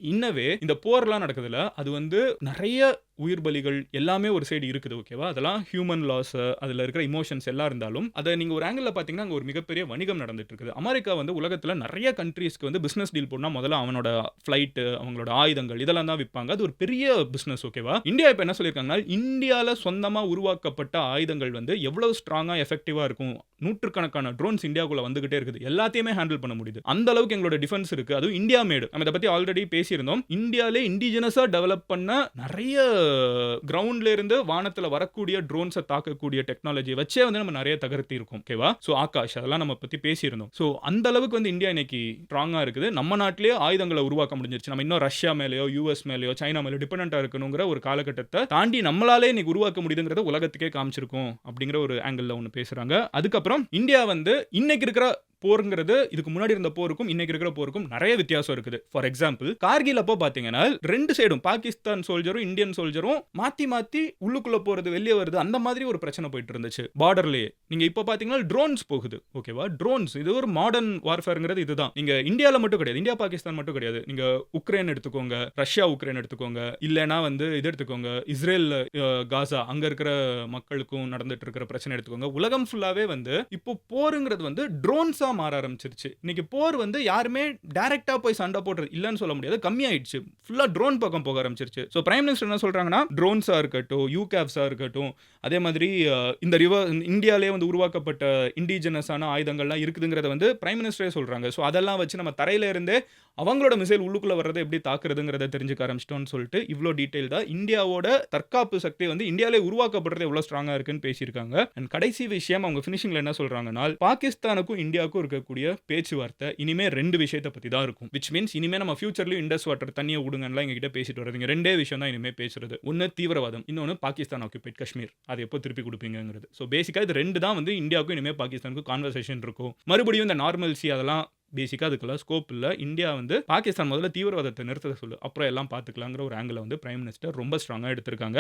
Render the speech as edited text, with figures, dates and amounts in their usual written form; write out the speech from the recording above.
இன்னவே இந்த போர்லாம் நடக்குதுல்ல, அது வந்து நெறைய உயிர் பலிகள் எல்லாமே ஒரு சைடு இருக்குது. ஓகேவா? அதெல்லாம் ஹியூமன் லாஸ், அதுல இருக்கிற எமோஷன்ஸ் எல்லாம் இருந்தாலும், அத நீங்க ஒரு ஆங்கிள்ல பார்த்தீங்கன்னா, அங்க ஒரு மிகப்பெரிய வணிகம் நடந்துட்டு இருக்குது. அமெரிக்கா வந்து உலகத்துல நெறைய கண்ட்ரீஸ்க்கு வந்து பிசினஸ் டீல் போட்னா முதல்ல அவனோட ஃப்ளைட், அவங்களோட ஆயுதங்கள் இதெல்லாம் தான் விப்பாங்க. அது ஒரு பெரிய பிசினஸ். ஓகேவா? இந்தியா இப்ப என்ன சொல்லியிருக்காங்கன்னா, இந்தியால சொந்தமா உருவாக்கப்பட்ட ஆயுதங்கள் வந்து எவ்வளவு ஸ்ட்ராங்கா, எஃபெக்டிவா இருக்கும். நூற்றுக்கணக்கான ட்ரோன்ஸ் இந்தியாக்குள்ள வந்துகிட்டே இருக்குது. எல்லாத்தையுமே ஹேண்டில் பண்ண முடியுது. அந்த அளவுக்கு எங்களோட டிஃபென்ஸ் இருக்கு. அதுவும் இந்தியா மேடு. நம்ம இத பத்தி ஆல்ரெடி பேசியிருந்தோம். இந்தியாலே இண்டிஜினஸா டெவலப் பண்ண நெறைய கிரவுண்ட்ல இருந்து வானத்துல வரக்கூடிய ட்ரோன்ஸ தாக்கக்கூடிய டெக்னாலஜிய வச்சே வந்து நம்ம நெறைய தகர்த்தி இருக்கோம். ஓகேவா? ஆகாஷ் அதெல்லாம் நம்ம பத்தி பேசியிருந்தோம். அந்த அளவுக்கு வந்து இந்தியா இன்னைக்கு ஸ்ட்ராங்கா இருக்குது. நம்ம நாட்டிலேயே ஆயுதங்கள உருவாக்க முடிஞ்சிருச்சு. நம்ம இன்னும் ரஷ்யா மேலயோ, யுஎஸ் மேலயோ, சைனா மேலயோ டிபெண்டன்ட்டா இருக்கணுங்கிற ஒரு காலகட்டத்த தாண்டி நம்மளாலே இன்னைக்கு உருவாக்க முடியுதுங்கிறத உலகத்துக்கே காமிச்சிருக்கோம். அப்படிங்கிற ஒரு ஆங்கிள்ல ஒண்ணு பேசுறாங்க. அதுக்கப்புறம் இந்தியா வந்து இன்னைக்கு இருக்கிற போர்ங்கிறது இதுக்கு முன்னாடி இருந்த போருக்கும் இன்னைக்கு இருக்கிற போருக்கும் நெறைய வித்தியாசம் இருக்குது. ஃபார் எக்ஸாம்பிள் கார்கில் அப்போ பார்த்தீங்கன்னா 2 சைடும் பாகிஸ்தான் சோல்ஜரும், இந்தியன் சோல்ஜரும் மாத்தி மாத்தி உள்ளுக்குள்ள போறது, வெளிய வருது அந்த மாதிரி ஒரு பிரச்சனை போயிட்டு இருந்துச்சு பார்டர்லயே. நீங்க இப்ப பார்த்தீங்கன்னா ட்ரோன்ஸ் போகுது. ஓகேவா? ட்ரோன்ஸ் இது ஒரு மாடர்ன் வார்ஃபேர்ங்கிறது இதுதான். நீங்க இந்தியால மட்டும் கிடையாது. இந்தியா பாகிஸ்தான் மட்டும் கிடையாது. நீங்க உக்ரைன் எடுத்துக்கோங்க, ரஷ்யா உக்ரைன் எடுத்துக்கோங்க, இல்லனா வந்து இது எடுத்துக்கோங்க, இஸ்ரேல் காசா அங்க இருக்கிற மக்களுக்கும் நடந்துட்டு இருக்கிற பிரச்சனை எடுத்துக்கோங்க. உலகம் ஃபுல்லாவே வந்து இப்போ போருங்கிறது வந்து ட்ரோன்ஸா மாற ஆரம்பிச்சிருச்சு. இன்னைக்கு போர் வந்து யாருமே டைரக்ட்டா போய் சண்டை போடுறது இல்லன்னு சொல்ல முடியாது. கம்மியாயிடுச்சு. ஃபுல்லா ட்ரோன் பக்கம் போக ஆரம்பிச்சிருச்சு. பிரைம் மினிஸ்டர் என்ன சொல்றாங்கன்னா, ட்ரோன்ஸா இருக்கட்டும், யூகேவ்ஸா இருக்கட்டும், அதே மாதிரி இந்த இந்தியாலயே வந்து உருவாக்கப்பட்ட இண்டிஜினஸான ஆயுதங்கள்லாம் இருக்குதுங்கிறத வந்து பிரைம் மினிஸ்டரே சொல்றாங்க. அதெல்லாம் வச்சு நம்ம தரையில இருந்தே அவங்களோட மிசைல் உள்ளுக்குள்ள வர்றத எப்படி தாக்குறதுங்கிறத தெரிஞ்சுக்க ஆரம்பிச்சிட்டோம்னு சொல்லிட்டு இவ்ளோ டீடைல்டா இந்தியாவோட தற்காப்பு சக்தி வந்து இந்தியாவிலே உருவாக்கப்படுறது எவ்வளவு ஸ்ட்ராங்கா இருக்குன்னு பேசியிருக்காங்க. அண்ட் கடைசி விஷயம் அவங்க ஃபினிஷிங்ல என்ன சொல்றாங்கன்னா, பாகிஸ்தானுக்கும் இந்தியாவுக்கும் இருக்கக்கூடிய பேச்சுவார்த்தை இனிமே 2 விஷயத்தை பத்தி தான் இருக்கும். விச் மீன்ஸ் இனிமே நம்ம ஃபியூச்சர்லயும் இண்டஸ் வாட்டர் தண்ணியை விடுங்கன்னு எங்க கிட்ட பேசிட்டு வர்றதுங்க. 2 விஷயம் தான் இனிமே பேசுறது. ஒன்னு தீவிரவாதம், இன்னொன்னு பாகிஸ்தான் ஆக்குபைட் காஷ்மீர். அது எப்போ திருப்பி கொடுப்பீங்கிறது. பேசிக்கா இது 2 தான் வந்து இந்தியாவுக்கும் இனிமே பாகிஸ்தானுக்கும் கான்வர்சேஷன் இருக்கும். மறுபடியும் இந்த நார்மல்சி அதெல்லாம் பேசிக்கா அதுக்கெல்லாம் ஸ்கோப் இல்ல. இந்தியா வந்து பாகிஸ்தான் முதல்ல தீவிரவாதத்தை நிறுத்த சொல்லு, அப்புறம் எல்லாம் பார்த்துக்கலாங்கிற ஒரு ஆங்கிள வந்து பிரைம் மினிஸ்டர் ரொம்ப ஸ்ட்ராங்கா எடுத்திருக்காங்க.